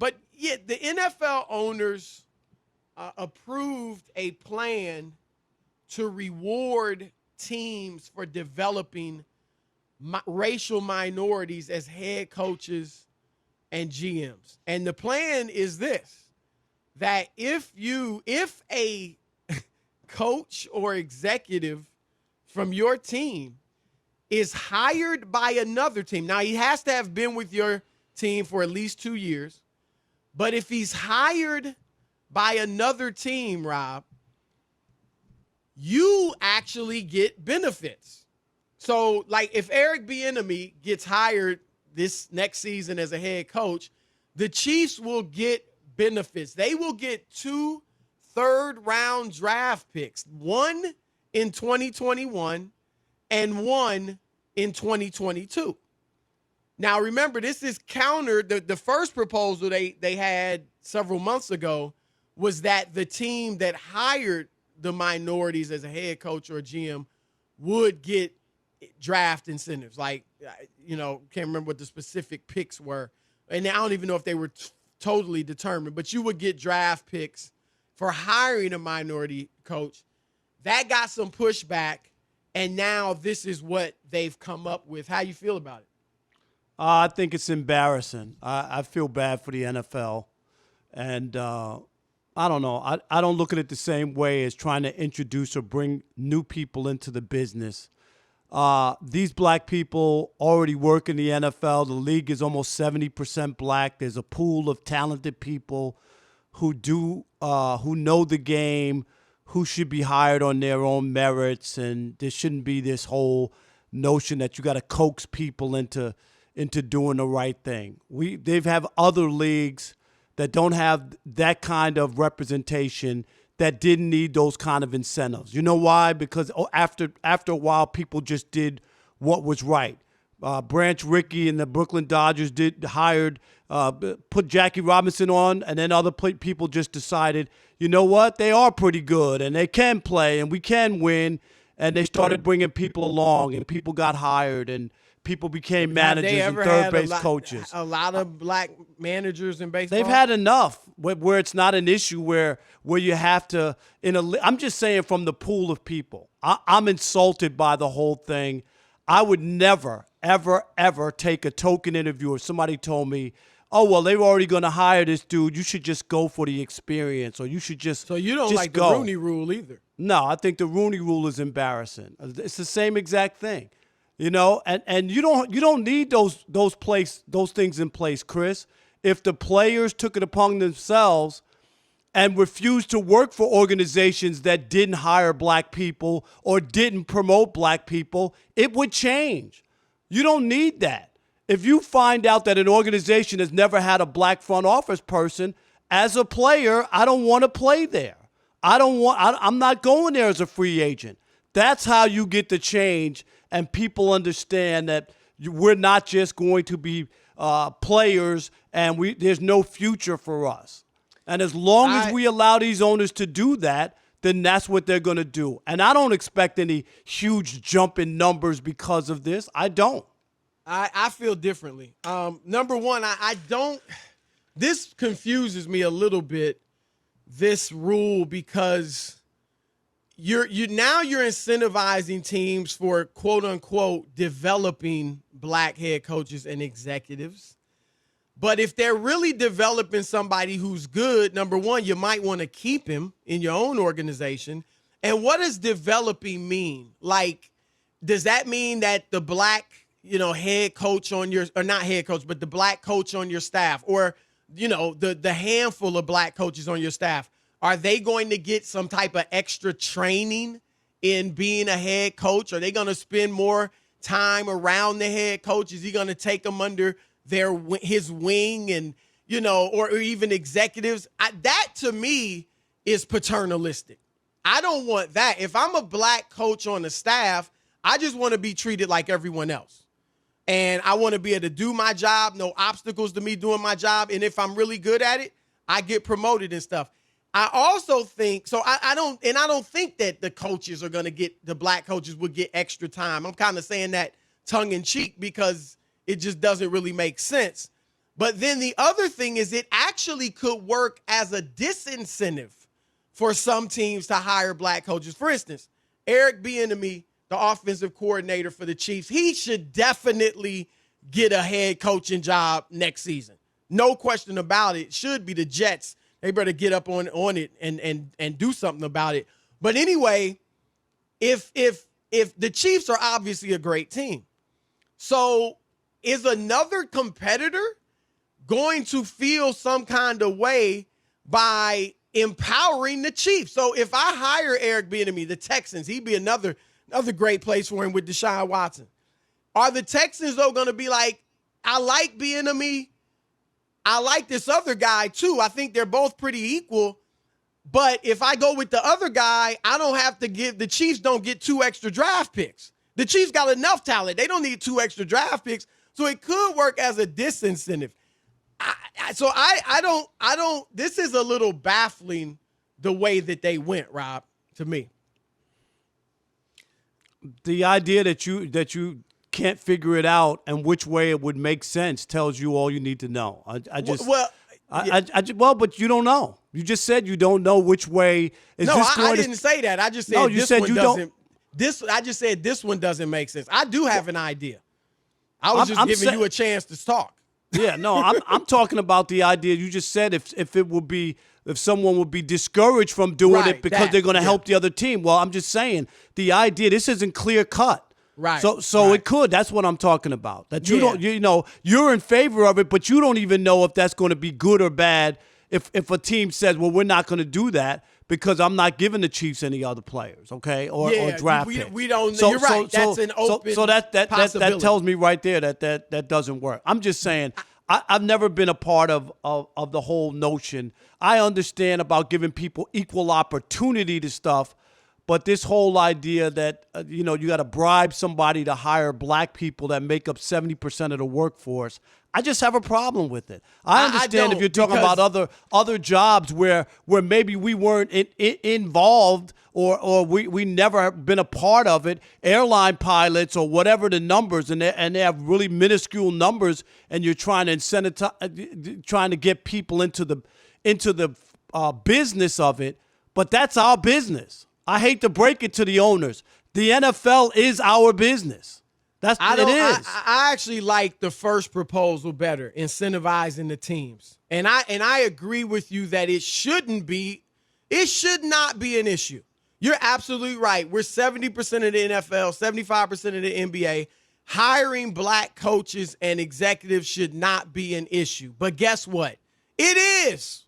But yeah, the NFL owners approved a plan to reward teams for developing racial minorities as head coaches and GMs. And the plan is this, that if a coach or executive from your team is hired by another team, now he has to have been with your team for at least 2 years, but if he's hired by another team, Rob, you actually get benefits. So, like, if Eric Bieniemy gets hired this next season as a head coach, the Chiefs will get benefits. They will get 2 third-round draft picks, one in 2021 and one in 2022. Now, remember, this is countered. The first proposal they had several months ago was that the team that hired the minorities as a head coach or a GM would get draft incentives. Like, can't remember what the specific picks were. And I don't even know if they were totally determined, but you would get draft picks for hiring a minority coach. That got some pushback, and now this is what they've come up with. How you feel about it? I think it's embarrassing. I feel bad for the NFL. And I don't know. I don't look at it the same way as trying to introduce or bring new people into the business. These black people already work in the NFL. The league is almost 70% black. There's a pool of talented people who know the game, who should be hired on their own merits, and there shouldn't be this whole notion that you got to coax people into doing the right thing. They've have other leagues that don't have that kind of representation that didn't need those kind of incentives. You know why? Because after a while, people just did what was right. Branch Rickey and the Brooklyn Dodgers put Jackie Robinson on, and then other people just decided, you know what, they are pretty good, and they can play, and we can win, and they started bringing people along, and people got hired, and people became managers and third-base coaches. A lot of black managers in baseball? They've had enough where it's not an issue where you have to – I'm just saying from the pool of people. I'm insulted by the whole thing. I would never, ever, ever take a token interview if somebody told me, oh, well, they're already going to hire this dude. You should just go for the experience, or you should just So you don't just like go. the Rooney Rule either? No, I think the Rooney Rule is embarrassing. It's the same exact thing. And you don't need those things in place, Chris. If the players took it upon themselves and refused to work for organizations that didn't hire black people or didn't promote black people, it would change. You don't need that. If you find out that an organization has never had a black front office person, as a player, I don't want to play there. I'm not going there as a free agent. That's how you get the change, and people understand that we're not just going to be players and there's no future for us. And as long as we allow these owners to do that, then that's what they're going to do. And I don't expect any huge jump in numbers because of this. I don't. I feel differently. Number one, I don't – this confuses me a little bit, this rule, because you're incentivizing teams for, quote, unquote, developing black head coaches and executives. But if they're really developing somebody who's good, number one, you might want to keep him in your own organization. And what does developing mean? Like, does that mean that the black, head coach on your, or not head coach, but the black coach on your staff, or, the handful of black coaches on your staff, are they going to get some type of extra training in being a head coach? Are they going to spend more time around the head coach? Is he going to take them under his wing and, or even executives? That to me is paternalistic. I don't want that. If I'm a black coach on the staff, I just want to be treated like everyone else. And I want to be able to do my job, no obstacles to me doing my job. And if I'm really good at it, I get promoted and stuff. I also think, I don't think that the coaches are going to the black coaches would get extra time. I'm kind of saying that tongue in cheek because it just doesn't really make sense. But then the other thing is it actually could work as a disincentive for some teams to hire black coaches. For instance, Eric Bieniemy, the offensive coordinator for the Chiefs, he should definitely get a head coaching job next season. No question about it. Should be the Jets. They better get up on it and do something about it. But anyway, if the Chiefs are obviously a great team, so is another competitor going to feel some kind of way by empowering the Chiefs? So if I hire Eric Bieniemy, the Texans, he'd be another great place for him with Deshaun Watson. Are the Texans, though, going to be like, I like Bieniemy, I like this other guy, too. I think they're both pretty equal. But if I go with the other guy, I don't have to give – the Chiefs don't get 2 extra draft picks. The Chiefs got enough talent. They don't need 2 extra draft picks. So it could work as a disincentive. I don't – this is a little baffling the way that they went, Rob, to me. The idea that you can't figure it out and which way it would make sense tells you all you need to know. But you don't know. You just said you don't know which way is no, this going I didn't say that. I just said I just said this one doesn't make sense. I do have an idea. I was just giving you a chance to talk. Yeah, no, I'm talking about the idea you just said if someone would be discouraged from doing it because they're going to help the other team. Well, I'm just saying the idea, this isn't clear cut. Right. So it could. That's what I'm talking about. That you're in favor of it, but you don't even know if that's going to be good or bad if a team says, well, we're not going to do that because I'm not giving the Chiefs any other players, okay, or draft picks. We don't. You're right. That's an open that tells me right there that doesn't work. I'm just saying I've never been a part of the whole notion. I understand about giving people equal opportunity to stuff, but this whole idea that you got to bribe somebody to hire black people that make up 70% of the workforce, I just have a problem with it. I understand if you're talking about other jobs where maybe we weren't involved or we never been a part of it, airline pilots or whatever the numbers, and they have really minuscule numbers, and you're trying to get people into the business of it. But that's our business. I hate to break it to the owners. The NFL is our business. It is. I actually like the first proposal better, incentivizing the teams. And I agree with you that it should not be an issue. You're absolutely right. We're 70% of the NFL, 75% of the NBA. Hiring black coaches and executives should not be an issue. But guess what? It is.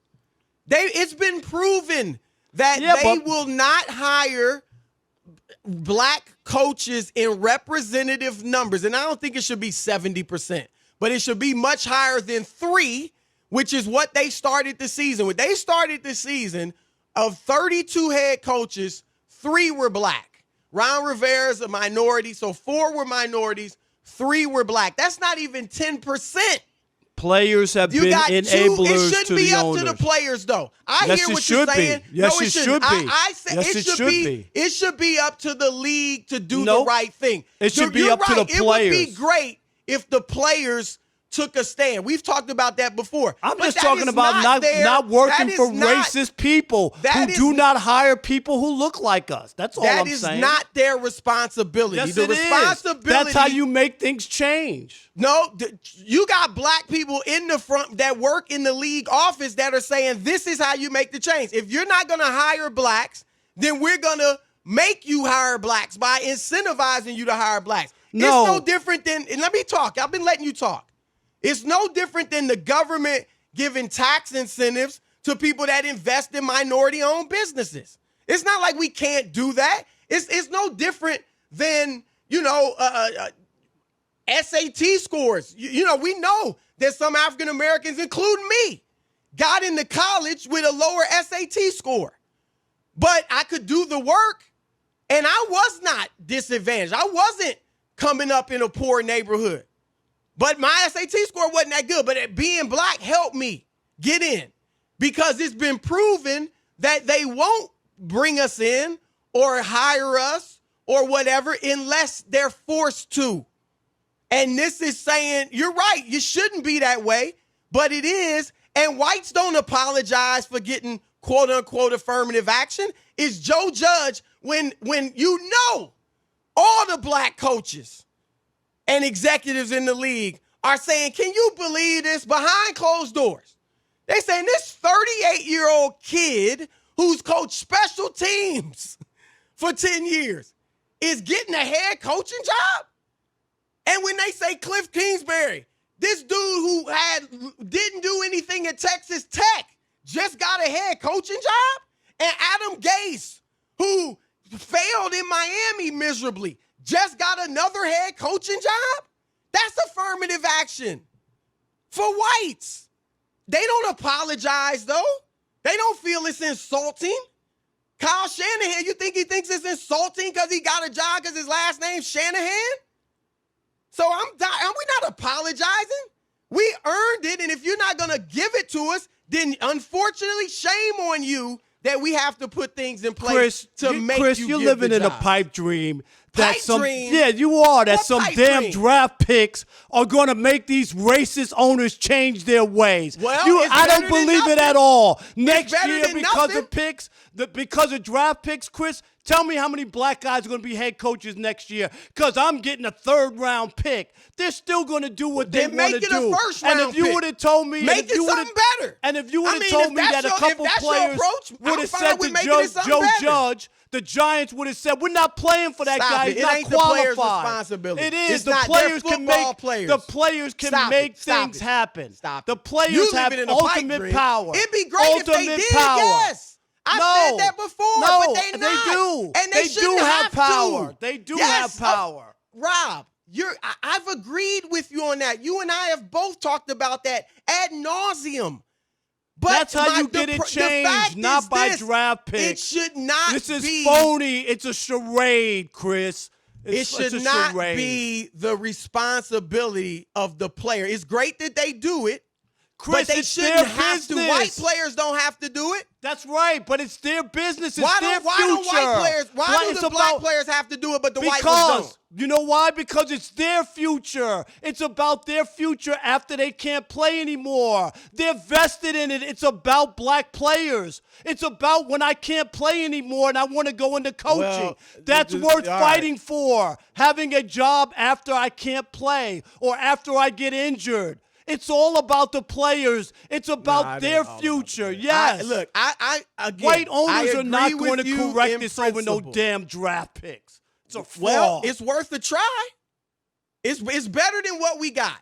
It's been proven that they will not hire black coaches in representative numbers. And I don't think it should be 70%, but it should be much higher than 3, which is what they started the season with. They started the season of 32 head coaches, 3 were black. Ron Rivera's a minority, so 4 were minorities, 3 were black. That's not even 10%. Players have been enablers to the owners. It shouldn't be up to the players, though. I hear what you're saying. Yes, it should be. I said it should be up to the league to do the right thing. It should be up to the players. It would be great if the players took a stand. We've talked about that before. I'm just talking about not working for racist people who do not hire people who look like us. That's all I'm saying. That is not their responsibility. Yes, it is. That's how you make things change. No, you got black people in the front that work in the league office that are saying this is how you make the change. If you're not going to hire blacks, then we're going to make you hire blacks by incentivizing you to hire blacks. No. It's no different than, and let me talk. I've been letting you talk. It's no different than the government giving tax incentives to people that invest in minority-owned businesses. It's not like we can't do that. It's no different than, SAT scores. We know that some African Americans, including me, got into college with a lower SAT score. But I could do the work, and I was not disadvantaged. I wasn't coming up in a poor neighborhood. But my SAT score wasn't that good. But being black helped me get in because it's been proven that they won't bring us in or hire us or whatever unless they're forced to. And this is saying, you're right, you shouldn't be that way. but it is. And whites don't apologize for getting quote unquote affirmative action. It's Joe Judge when all the black coaches and executives in the league are saying, can you believe this? Behind closed doors. They saying this 38-year-old kid who's coached special teams for 10 years is getting a head coaching job. And when they say Cliff Kingsbury, this dude who didn't do anything at Texas Tech, just got a head coaching job. And Adam Gase, who failed in Miami miserably, just got another head coaching job. That's affirmative action for whites. They don't apologize, though. They don't feel it's insulting. Kyle Shanahan, you think he thinks it's insulting because he got a job because his last name's Shanahan? So we're not apologizing. We earned it, and if you're not going to give it to us, then unfortunately, shame on you that we have to put things in place to make you give the job. Chris, you're living in a pipe dream. Dream? Yeah, you are. That What some pipe damn dream? draft picks are going to make these racist owners change their ways. Well, I don't believe it at all. Next better year, than because nothing. of picks, because of draft picks, Chris, tell me how many black guys are going to be head coaches next year because I'm getting a third-round pick. They're still going to do what they Then want to make it do. a first-round And if you pick. would have told me, Make it something better. And if you would have I mean, told if me that's that a your- couple if that's your players approach, would I'm have fine said with to making it something Joe better. Judge, the Giants would have said, we're not playing for that Stop guy. it. He's It not ain't the players' qualified. responsibility. It is. It's The not. They're players can football make players. the players can Stop make it. Stop things it. happen. Stop it. The players You have living in a pipe ultimate dream. power. It'd be great if they Ultimate did, power. yes. I said that before, no, but they not. do. And they do shouldn't have to. power. They do Yes, have power. Rob, I've agreed with you on that. You and I have both talked about that ad nauseum. But that's how you get it changed, not by draft picks. It should not This is be phony. It's a charade, Chris. It should not be the responsibility of the player. It's great that they do it, Chris, but they it's shouldn't their have business. to. White players don't have to do it. That's right, but it's their business. It's Why their don't future. white players? Why do the black players have to do it, but the white ones don't? You know why? Because it's their future. It's about their future after they can't play anymore. They're vested in it. It's about black players. It's about when I can't play anymore and I want to go into coaching. Well, That's worth fighting for. Having a job after I can't play or after I get injured. It's all about the players. It's about their future. Yes. Again, white owners are not going to you correct in this over no principle. damn draft picks. It's a fraud. Well, it's worth a try. It's better than what we got.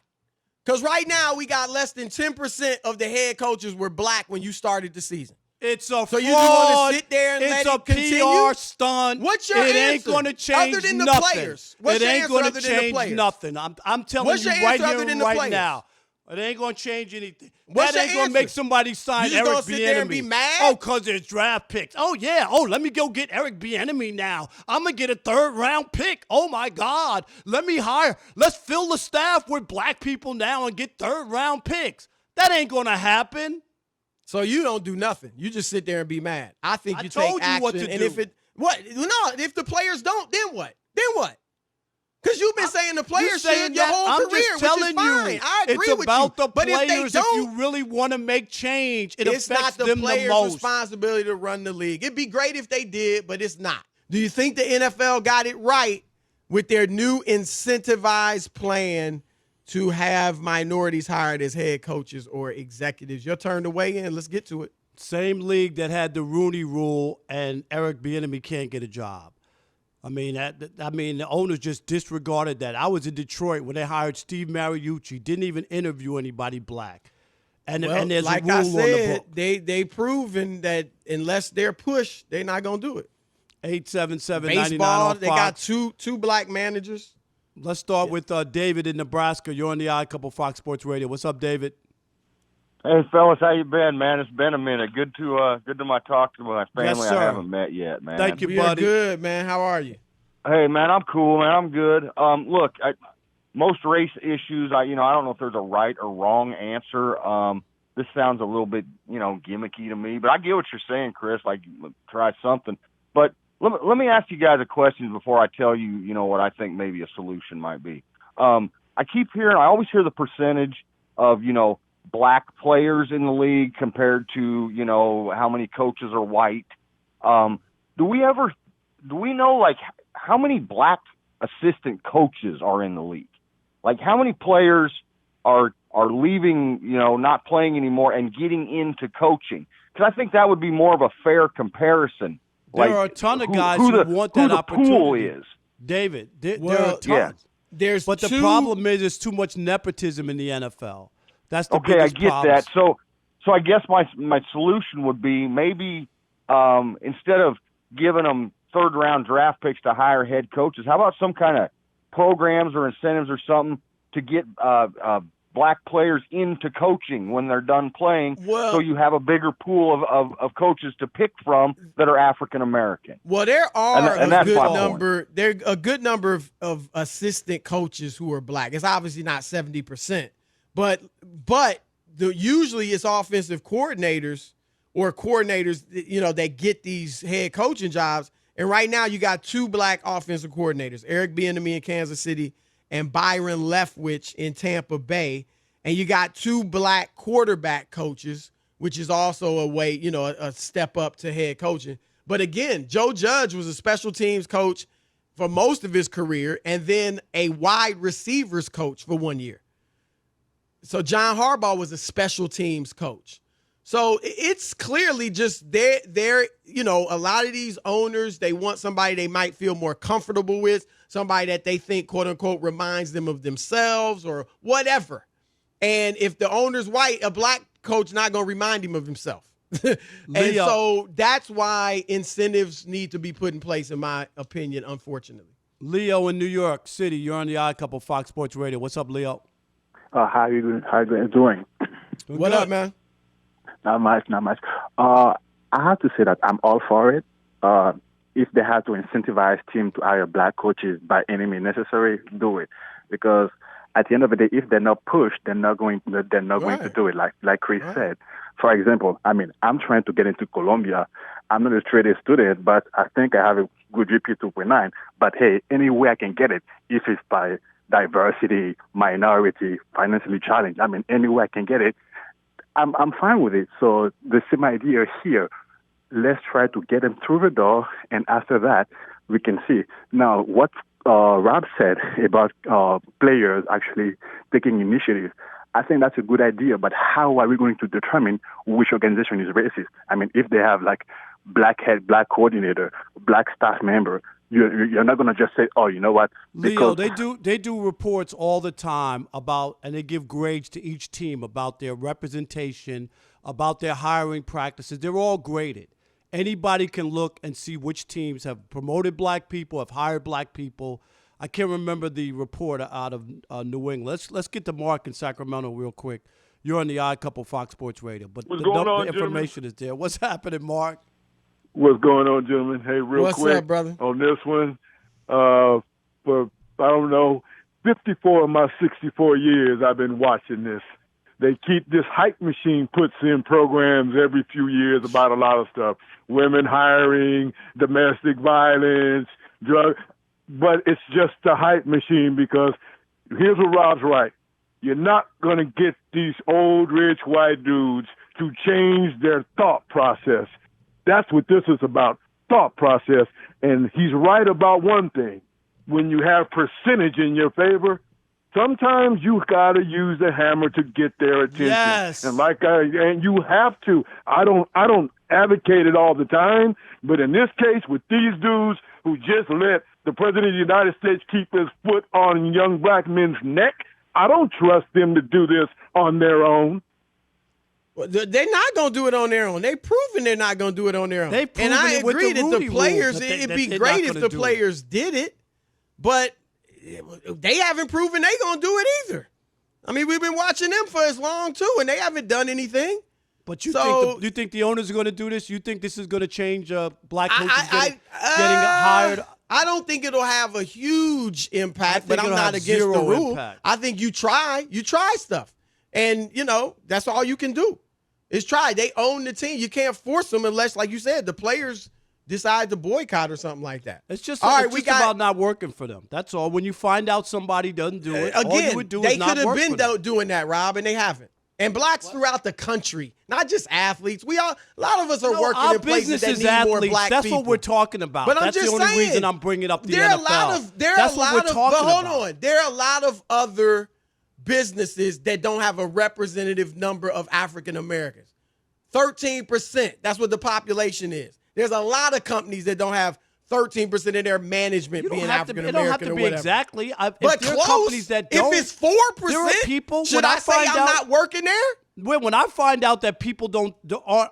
Because right now we got less than 10% of the head coaches were black when you started the season. It's a fraud. So you want to sit there and let it continue? It's a PR stunt. What's your It answer? ain't going to change other than the nothing. players. What's it your ain't answer going other to than the change players? nothing. I'm telling What's you your right answer here other than and the right players? now. It ain't going to change anything. What's that ain't your going to make answer? somebody sign You just Eric gonna sit there and be Bieniemy. mad? Oh, because there's draft picks. Oh, yeah. Oh, let me go get Eric Bieniemy now. I'm going to get a third-round pick. Oh, my God. Let's fill the staff with black people now and get third-round picks. That ain't going to happen. So you don't do nothing. You just sit there and be mad. I think you take told you action. what to and do. if the players don't, then what? Then what? Because you've been saying the players should your whole I'm career, just telling which is fine. you, I agree it's with you. about the But players. if they don't, you really want to make change, it's not affects the them players' the most. responsibility to run the league. It'd be great if they did, but it's not. Do you think the NFL got it right with their new incentivized plan to have minorities hired as head coaches or executives? Your turn to weigh in. Let's get to it. Same league that had the Rooney Rule, and Eric Bieniemy can't get a job. I mean, the owners just disregarded that. I was in Detroit when they hired Steve Mariucci. Didn't even interview anybody black. And there's like a rule I on the said, book. they proven that unless they're pushed, they're not gonna do it. 877-99 Baseball, on they got Fox. two black managers. Let's start with David in Nebraska. You're on the Odd Couple Fox Sports Radio. What's up, David? Hey fellas, how you been, man? It's been a minute. Good to my talk to my family. Yes, sir. I haven't met yet, man. Thank you, You're buddy. good, man. How are you? Hey, man, I'm cool, man. I'm good. Look, most race issues, I don't know if there's a right or wrong answer. This sounds a little bit, gimmicky to me, but I get what you're saying, Chris. Like, try something. But let me ask you guys a question before I tell you, what I think maybe a solution might be. I always hear the percentage of, black players in the league compared to, you know, how many coaches are white. Do we know, like, how many black assistant coaches are in the league? Like, how many players are leaving, you know, not playing anymore and getting into coaching? Because I think that would be more of a fair comparison. There are a ton of guys who want that opportunity. Who the pool is. David, there are a ton. Yeah. But the problem is there's too much nepotism in the NFL. That's the okay, I biggest get problem. that. So I guess my solution would be maybe instead of giving them third-round draft picks to hire head coaches, how about some kind of programs or incentives or something to get black players into coaching when they're done playing, so you have a bigger pool of coaches to pick from that are African American. Well, there are a good number of assistant coaches who are black. It's obviously not 70%, but usually it's offensive coordinators or coordinators, you know, that get these head coaching jobs. And right now you got 2 black offensive coordinators, Eric Bieniemy in Kansas City and Byron Leftwich in Tampa Bay. And you got 2 black quarterback coaches, which is also a way, you know, a step up to head coaching. But again, Joe Judge was a special teams coach for most of his career and then a wide receivers coach for 1 year. So John Harbaugh was a special teams coach. So it's clearly just they're, you know, a lot of these owners, they want somebody they might feel more comfortable with, somebody that they think, quote unquote, reminds them of themselves or whatever. And if the owner's white, a black coach not going to remind him of himself. And so that's why incentives need to be put in place, in my opinion, unfortunately. Leo in New York City, you're on the Odd Couple, Fox Sports Radio. What's up, Leo? How are you doing? What up, man? Not much. I have to say that I'm all for it. If they have to incentivize teams to hire black coaches by any means necessary, do it. Because at the end of the day, if they're not pushed, they're not going to do it. Like Chris said. For example, I mean, I'm trying to get into Colombia. I'm not a straight A student, but I think I have a good GPA 2.9. But hey, any way I can get it, if it's by diversity, minority, financially challenged, I mean, any way I can get it, I'm fine with it. So the same idea here. Let's try to get them through the door, and after that, we can see. Now, what Rob said about players actually taking initiative, I think that's a good idea, but how are we going to determine which organization is racist? I mean, if they have, like, black head, black coordinator, black staff member, you're not going to just say, oh, you know what? Leo, they do reports all the time about, and they give grades to each team about their representation, about their hiring practices. They're all graded. Anybody can look and see which teams have promoted black people, have hired black people. I can't remember the reporter out of New England. Let's get to Mark in Sacramento real quick. You're on the Odd Couple, Fox Sports Radio, but the information is there. What's happening, Mark? What's going on, gentlemen? Hey, real quick. What's up, brother? On this one, for, I don't know, 54 of my 64 years, I've been watching this. They keep this hype machine puts in programs every few years about a lot of stuff. Women hiring, domestic violence, drug. But it's just a hype machine because here's what Rob's right. You're not going to get these old, rich, white dudes to change their thought process. That's what this is about, thought process. And he's right about one thing. When you have percentage in your favor, sometimes you got to use the hammer to get their attention. Yes. And and you have to. I don't advocate it all the time, but in this case with these dudes who just let the President of the United States keep his foot on young black men's neck, I don't trust them to do this on their own. Well, they're not going to do it on their own. They've proven they're not going to do it on their own. And I agree that the players, it'd be great if the players did it, but they haven't proven they're going to do it either. I mean, we've been watching them for as long, too, and they haven't done anything. But you think the owners are going to do this? You think this is going to change black coaches getting hired? I don't think it'll have a huge impact, but I'm not against the rule. Impact. I think you try stuff. And, you know, that's all you can do is try. They own the team. You can't force them unless, like you said, the players decide to boycott or something like that. It's just, about not working for them. That's all. When you find out somebody doesn't do it, all you would do is not work for them. They could have been doing that, Rob, and they haven't. And blacks throughout the country, not just athletes. A lot of us are working our in places that business is need more athletes. black That's people. what we're talking about. But I'm That's just the only saying, reason I'm bringing up the there are NFL. That's what we're talking about. There are a lot of other businesses that don't have a representative number of African Americans. 13%. That's what the population is. There's a lot of companies that don't have 13% of their management being African American. It don't have to be exactly. But there close. Are companies that don't, if it's 4%, there are people, should I say I'm not working there? When I find out that people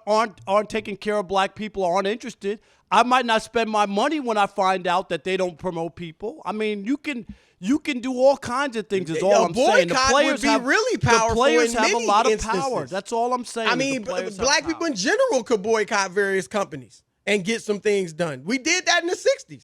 aren't taking care of black people or aren't interested, I might not spend my money when I find out that they don't promote people. I mean, you can do all kinds of things. Is all I'm saying. The players would be really powerful. The players in have many a lot instances. of power. That's all I'm saying. I mean, black people in general could boycott various companies and get some things done. We did that in the 60s.